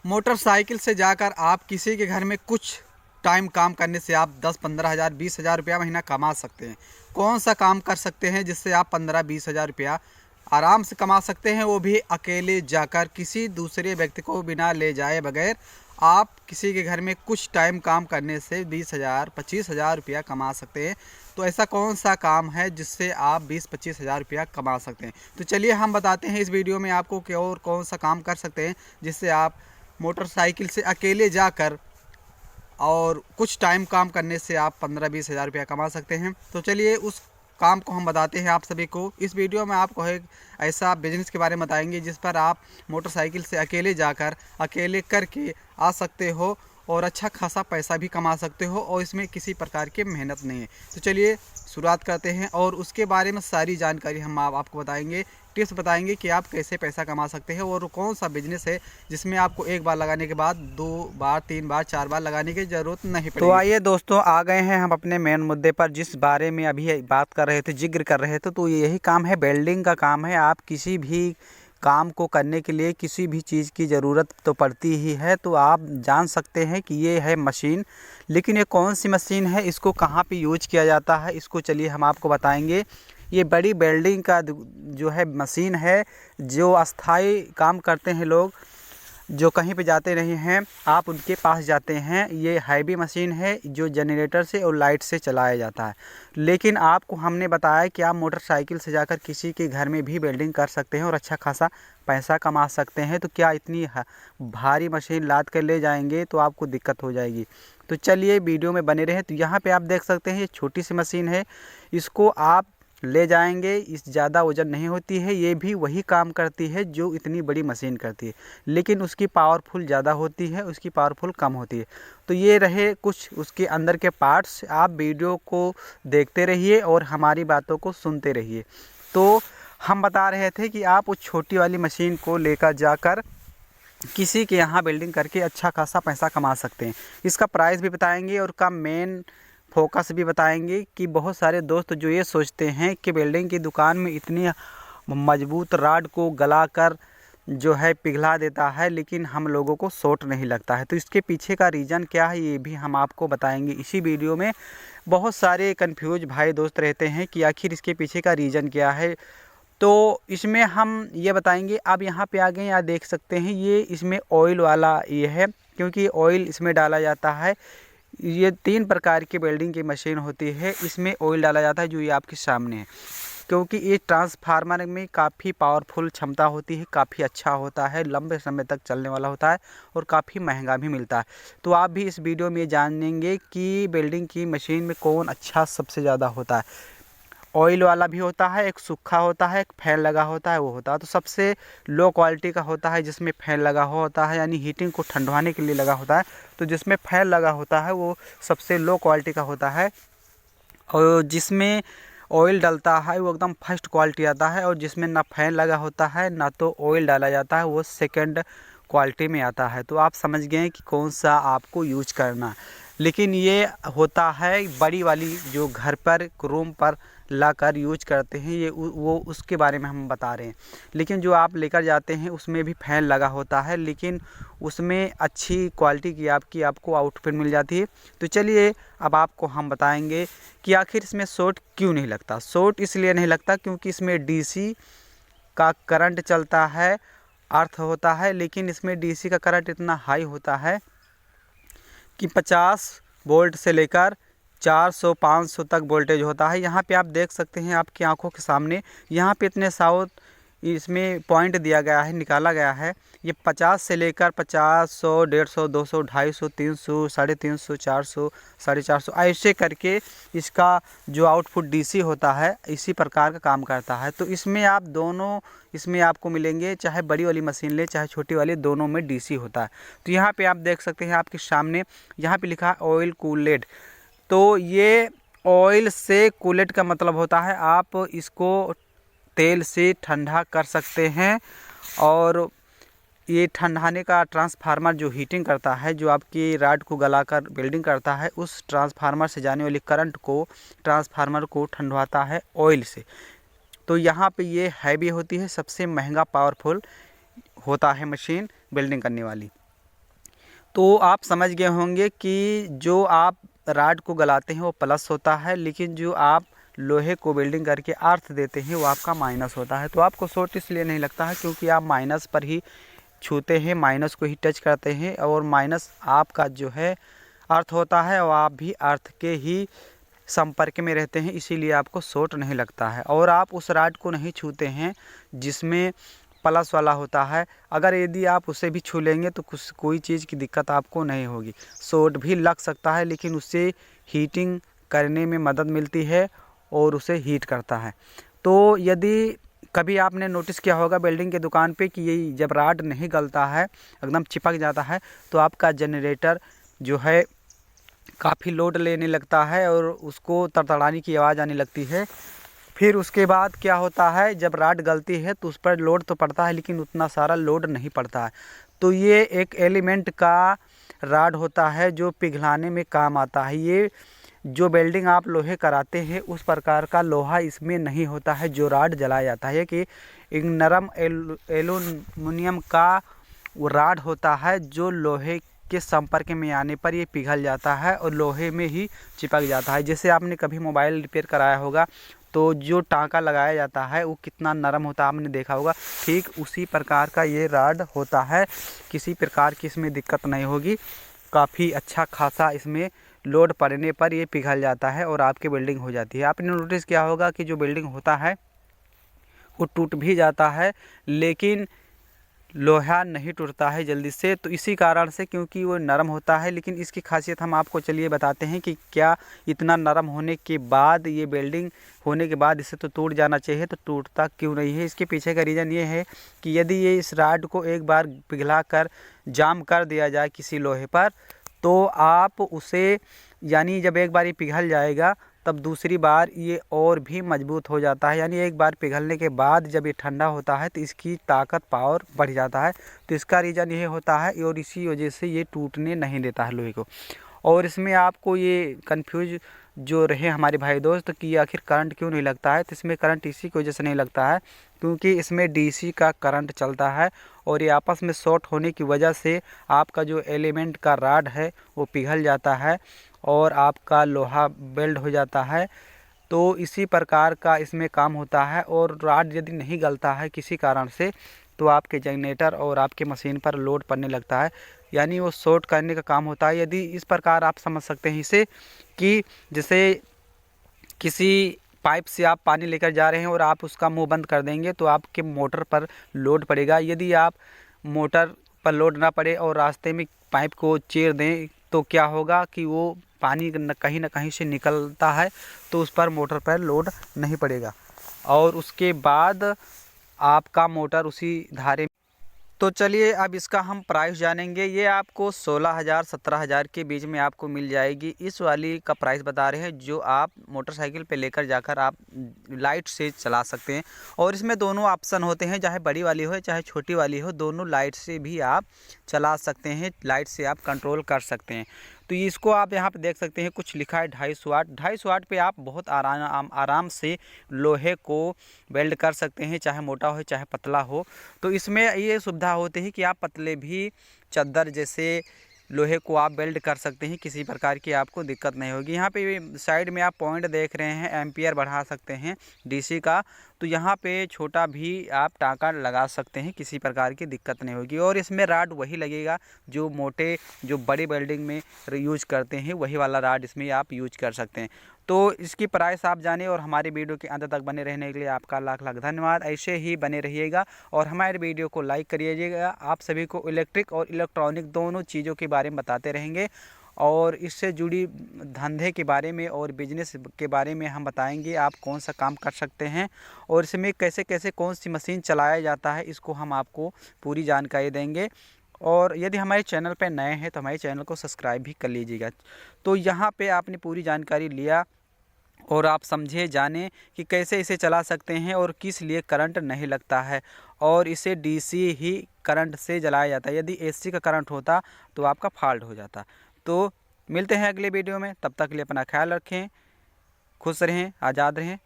Motorcycle से जाकर आप किसी के घर में कुछ टाइम काम करने से आप 10-15 हज़ार 20 हज़ार रुपया महीना कमा सकते हैं। कौन सा काम कर सकते हैं जिससे आप 15-20 हज़ार रुपया आराम से कमा सकते हैं, वो भी अकेले जाकर किसी दूसरे व्यक्ति को बिना ले जाए बगैर आप किसी के घर में कुछ टाइम काम करने से 20 हज़ार 25 हज़ार रुपया कमा सकते हैं। तो ऐसा कौन सा काम है जिससे आप 20-25 हज़ार रुपया कमा सकते हैं? तो चलिए हम बताते हैं इस वीडियो में आपको कि और कौन सा काम कर सकते हैं जिससे आप मोटरसाइकिल से अकेले जाकर और कुछ टाइम काम करने से आप 15-20 हज़ार रुपया कमा सकते हैं। तो चलिए उस काम को हम बताते हैं आप सभी को। इस वीडियो में आपको एक ऐसा बिजनेस के बारे में बताएंगे जिस पर आप मोटरसाइकिल से अकेले जाकर अकेले करके आ सकते हो और अच्छा खासा पैसा भी कमा सकते हो और इसमें किसी प्रकार की मेहनत नहीं है। तो चलिए शुरुआत करते हैं और उसके बारे में सारी जानकारी हम आपको बताएंगे, टिप्स बताएंगे कि आप कैसे पैसा कमा सकते हैं और कौन सा बिजनेस है जिसमें आपको एक बार लगाने के बाद 2 बार 3 बार 4 बार लगाने की ज़रूरत नहीं पड़ेगी। तो आइए दोस्तों, आ गए हैं हम अपने मेन मुद्दे पर, जिस बारे में अभी बात कर रहे थे, जिक्र कर रहे थे। तो यही काम है, वेल्डिंग का काम है। आप किसी भी काम को करने के लिए किसी भी चीज़ की ज़रूरत तो पड़ती ही है। तो आप जान सकते हैं कि ये है मशीन, लेकिन ये कौन सी मशीन है, इसको कहाँ पे यूज किया जाता है, इसको चलिए हम आपको बताएंगे। ये बड़ी वेल्डिंग का जो है मशीन है, जो अस्थाई काम करते हैं लोग, जो कहीं पे जाते नहीं हैं, आप उनके पास जाते हैं। ये हैवी मशीन है जो जनरेटर से और लाइट से चलाया जाता है। लेकिन आपको हमने बताया कि आप मोटरसाइकिल से जाकर किसी के घर में भी वेल्डिंग कर सकते हैं और अच्छा खासा पैसा कमा सकते हैं। तो क्या इतनी भारी मशीन लाद कर ले जाएंगे तो आपको दिक्कत हो जाएगी। तो चलिए वीडियो में बने रहें। तो यहाँ पर आप देख सकते हैं, ये छोटी सी मशीन है, इसको आप ले जाएंगे। इस ज़्यादा वज़न नहीं होती है, ये भी वही काम करती है जो इतनी बड़ी मशीन करती है, लेकिन उसकी पावरफुल ज़्यादा होती है, उसकी पावरफुल कम होती है। तो ये रहे कुछ उसके अंदर के पार्ट्स। आप वीडियो को देखते रहिए और हमारी बातों को सुनते रहिए। तो हम बता रहे थे कि आप उस छोटी वाली मशीन को लेकर जाकर किसी के यहाँ वेल्डिंग करके अच्छा खासा पैसा कमा सकते हैं। इसका प्राइस भी बताएंगे और का मेन फोकस भी बताएंगे कि बहुत सारे दोस्त जो ये सोचते हैं कि वेल्डिंग की दुकान में इतनी मजबूत राड को गलाकर जो है पिघला देता है, लेकिन हम लोगों को शॉर्ट नहीं लगता है। तो इसके पीछे का रीज़न क्या है, ये भी हम आपको बताएंगे इसी वीडियो में। बहुत सारे कन्फ्यूज भाई दोस्त रहते हैं कि आखिर इसके पीछे का रीज़न क्या है, तो इसमें हम ये बताएंगे। आप यहाँ पे आ गए, यहाँ देख सकते हैं, ये इसमें ऑयल वाला ये है, क्योंकि ऑयल इसमें डाला जाता है। ये 3 प्रकार की वेल्डिंग की मशीन होती है, इसमें ऑयल डाला जाता है जो ये आपके सामने है, क्योंकि ये ट्रांसफार्मर में काफ़ी पावरफुल क्षमता होती है, काफ़ी अच्छा होता है, लंबे समय तक चलने वाला होता है और काफ़ी महंगा भी मिलता है। तो आप भी इस वीडियो में जानेंगे कि वेल्डिंग की मशीन में कौन अच्छा सबसे ज़्यादा होता है। ऑयल वाला भी होता है, एक सूखा होता है, एक फैन लगा होता है, वो होता है। तो सबसे लो क्वालिटी का होता है जिसमें फैन लगा हुआ होता है, यानी हीटिंग को ठंडवाने के लिए लगा होता है। तो जिसमें फैन लगा होता है वो सबसे लो क्वालिटी का होता है, और जिसमें ऑयल डलता है वो एकदम फर्स्ट क्वालिटी आता है, और जिसमें ना फैन लगा होता है ना तो ऑयल डाला जाता है वो सेकंड क्वालिटी में आता है। तो आप समझ गए कि कौन सा आपको यूज करना। लेकिन ये होता है बड़ी वाली जो घर पर रूम पर लाकर यूज करते हैं, ये वो उसके बारे में हम बता रहे हैं। लेकिन जो आप लेकर जाते हैं उसमें भी फैन लगा होता है, लेकिन उसमें अच्छी क्वालिटी की आपको आउटपुट मिल जाती है। तो चलिए अब आपको हम बताएंगे कि आखिर इसमें शॉर्ट क्यों नहीं लगता। शॉर्ट इसलिए नहीं लगता क्योंकि इसमें डीसी का करंट चलता है, अर्थ होता है, लेकिन इसमें डीसी का करंट इतना हाई होता है कि 50 वोल्ट से लेकर 400-500 तक वोल्टेज होता है। यहाँ पे आप देख सकते हैं आपकी आंखों के सामने, यहाँ पे इतने साउथ इसमें पॉइंट दिया गया है, निकाला गया है। ये 50 से लेकर 50, 100, 150, 200, 250, 300, 350, 400, 450 ऐसे करके इसका जो आउटपुट डीसी होता है इसी प्रकार का काम करता है। तो इसमें आप दोनों इसमें आपको मिलेंगे, चाहे बड़ी वाली मशीन ले चाहे छोटी वाली, दोनों में डीसी होता है। तो यहाँ पे आप देख सकते हैं आपके सामने, यहाँ पे लिखा है ऑयल कूलेड। तो ये ऑयल से कूलेट का मतलब होता है आप इसको तेल से ठंडा कर सकते हैं, और ये ठंडाने का ट्रांसफार्मर जो हीटिंग करता है, जो आपकी राड को गलाकर वेल्डिंग करता है, उस ट्रांसफार्मर से जाने वाली करंट को ट्रांसफार्मर को ठंडवाता है ऑयल से। तो यहाँ पे ये हैवी होती है, सबसे महंगा पावरफुल होता है मशीन वेल्डिंग करने वाली। तो आप समझ गए होंगे कि जो आप राड को गलाते हैं वो प्लस होता है, लेकिन जो आप लोहे को वेल्डिंग करके अर्थ देते हैं वो आपका माइनस होता है। तो आपको शॉर्ट इसलिए नहीं लगता है क्योंकि आप माइनस पर ही छूते हैं, माइनस को ही टच करते हैं, और माइनस आपका जो है अर्थ होता है और आप भी अर्थ के ही संपर्क में रहते हैं, इसीलिए आपको शॉर्ट नहीं लगता है। और आप उस राड को नहीं छूते हैं जिसमें प्लस वाला होता है। अगर यदि आप उसे भी छू लेंगे तो कोई चीज़ की दिक्कत आपको नहीं होगी। शॉर्ट भी लग सकता है लेकिन उससे हीटिंग करने में मदद मिलती है और उसे हीट करता है। तो यदि कभी आपने नोटिस किया होगा वेल्डिंग के दुकान पे कि ये जब राड नहीं गलता है, एकदम चिपक जाता है, तो आपका जनरेटर जो है काफ़ी लोड लेने लगता है और उसको तड़तड़ाने की आवाज़ आने लगती है। फिर उसके बाद क्या होता है, जब राड गलती है तो उस पर लोड तो पड़ता है लेकिन उतना सारा लोड नहीं पड़ता है। तो ये एक एलिमेंट का राड होता है जो पिघलाने में काम आता है। ये जो वेल्डिंग आप लोहे कराते हैं उस प्रकार का लोहा इसमें नहीं होता है जो राड जलाया जाता है, कि एक नरम एल्युमिनियम का वो राड होता है जो लोहे के संपर्क में आने पर ये पिघल जाता है और लोहे में ही चिपक जाता है। जैसे आपने कभी मोबाइल रिपेयर कराया होगा तो जो टाँका लगाया जाता है वो कितना नरम होता है आपने देखा होगा, ठीक उसी प्रकार का ये राड होता है। किसी प्रकार की इसमें दिक्कत नहीं होगी, काफ़ी अच्छा खासा इसमें लोड पड़ने पर ये पिघल जाता है और आपकी वेल्डिंग हो जाती है। आपने नोटिस किया होगा कि जो वेल्डिंग होता है वो टूट भी जाता है लेकिन लोहा नहीं टूटता है जल्दी से, तो इसी कारण से क्योंकि वो नरम होता है। लेकिन इसकी खासियत हम आपको चलिए बताते हैं कि क्या इतना नरम होने के बाद, ये वेल्डिंग होने के बाद इसे तो टूट जाना चाहिए, तो टूटता क्यों नहीं है। इसके पीछे का रीज़न ये है कि यदि ये इस राड को एक बार पिघला कर जाम कर दिया जाए किसी लोहे पर, तो आप उसे, यानी जब एक बार ये पिघल जाएगा तब दूसरी बार ये और भी मजबूत हो जाता है। यानी एक बार पिघलने के बाद जब ये ठंडा होता है तो इसकी ताकत पावर बढ़ जाता है। तो इसका रीज़न ये होता है और इसी वजह से ये टूटने नहीं देता है लोहे को। और इसमें आपको ये कंफ्यूज जो रहे हमारे भाई दोस्त कि आखिर करंट क्यों नहीं लगता है, तो इसमें करंट इसी की वजह से नहीं लगता है क्योंकि इसमें डीसी का करंट चलता है और ये आपस में शॉर्ट होने की वजह से आपका जो एलिमेंट का राड है वो पिघल जाता है और आपका लोहा वेल्ड हो जाता है। तो इसी प्रकार का इसमें काम होता है। और राड यदि नहीं गलता है किसी कारण से तो आपके जनरेटर और आपके मशीन पर लोड पड़ने लगता है, यानी वो शॉर्ट करने का काम होता है। यदि इस प्रकार आप समझ सकते हैं इसे कि जैसे किसी पाइप से आप पानी लेकर जा रहे हैं और आप उसका मुंह बंद कर देंगे तो आपके मोटर पर लोड पड़ेगा। यदि आप मोटर पर लोड ना पड़े और रास्ते में पाइप को चीर दें तो क्या होगा कि वो पानी कहीं ना कहीं से निकलता है तो उस पर मोटर पर लोड नहीं पड़ेगा और उसके बाद आपका मोटर उसी धारे। तो चलिए अब इसका हम प्राइस जानेंगे। ये आपको 16,000 17,000 के बीच में आपको मिल जाएगी। इस वाली का प्राइस बता रहे हैं जो आप मोटरसाइकिल पे लेकर जाकर आप लाइट से चला सकते हैं। और इसमें दोनों ऑप्शन होते हैं, चाहे बड़ी वाली हो चाहे छोटी वाली हो, दोनों लाइट से भी आप चला सकते हैं, लाइट से आप कंट्रोल कर सकते हैं। तो इसको आप यहाँ पे देख सकते हैं कुछ लिखा है 250 वाट। 250 वाट पे आप बहुत आराम से लोहे को वेल्ड कर सकते हैं, चाहे मोटा हो चाहे पतला हो। तो इसमें ये सुविधा होती है कि आप पतले भी चादर जैसे लोहे को आप वेल्ड कर सकते हैं, किसी प्रकार की आपको दिक्कत नहीं होगी। यहाँ पे साइड में आप पॉइंट देख रहे हैं, एम्पियर बढ़ा सकते हैं डीसी का, तो यहाँ पे छोटा भी आप टाँका लगा सकते हैं, किसी प्रकार की दिक्कत नहीं होगी। और इसमें राड वही लगेगा जो मोटे जो बड़ी वेल्डिंग में यूज करते हैं, वही वाला राड इसमें आप यूज कर सकते हैं। तो इसकी प्राइस आप जाने और हमारे वीडियो के अंत तक बने रहने के लिए आपका लाख लाख धन्यवाद। ऐसे ही बने रहिएगा और हमारे वीडियो को लाइक करिएगा। आप सभी को इलेक्ट्रिक और इलेक्ट्रॉनिक दोनों चीज़ों के बारे में बताते रहेंगे और इससे जुड़ी धंधे के बारे में और बिजनेस के बारे में हम बताएंगे आप कौन सा काम कर सकते हैं और इसमें कैसे कैसे कौन सी मशीन चलाया जाता है, इसको हम आपको पूरी जानकारी देंगे। और यदि हमारे चैनल पर नए हैं तो हमारे चैनल को सब्सक्राइब भी कर लीजिएगा। तो यहाँ पे आपने पूरी जानकारी लिया और आप समझे जाने कि कैसे इसे चला सकते हैं और किस लिए करंट नहीं लगता है। और इसे डीसी ही करंट से जलाया जाता है, यदि एसी का करंट होता तो आपका फॉल्ट हो जाता। तो मिलते हैं अगले वीडियो में, तब तक के लिए अपना ख्याल रखें, खुश रहें, आज़ाद रहें।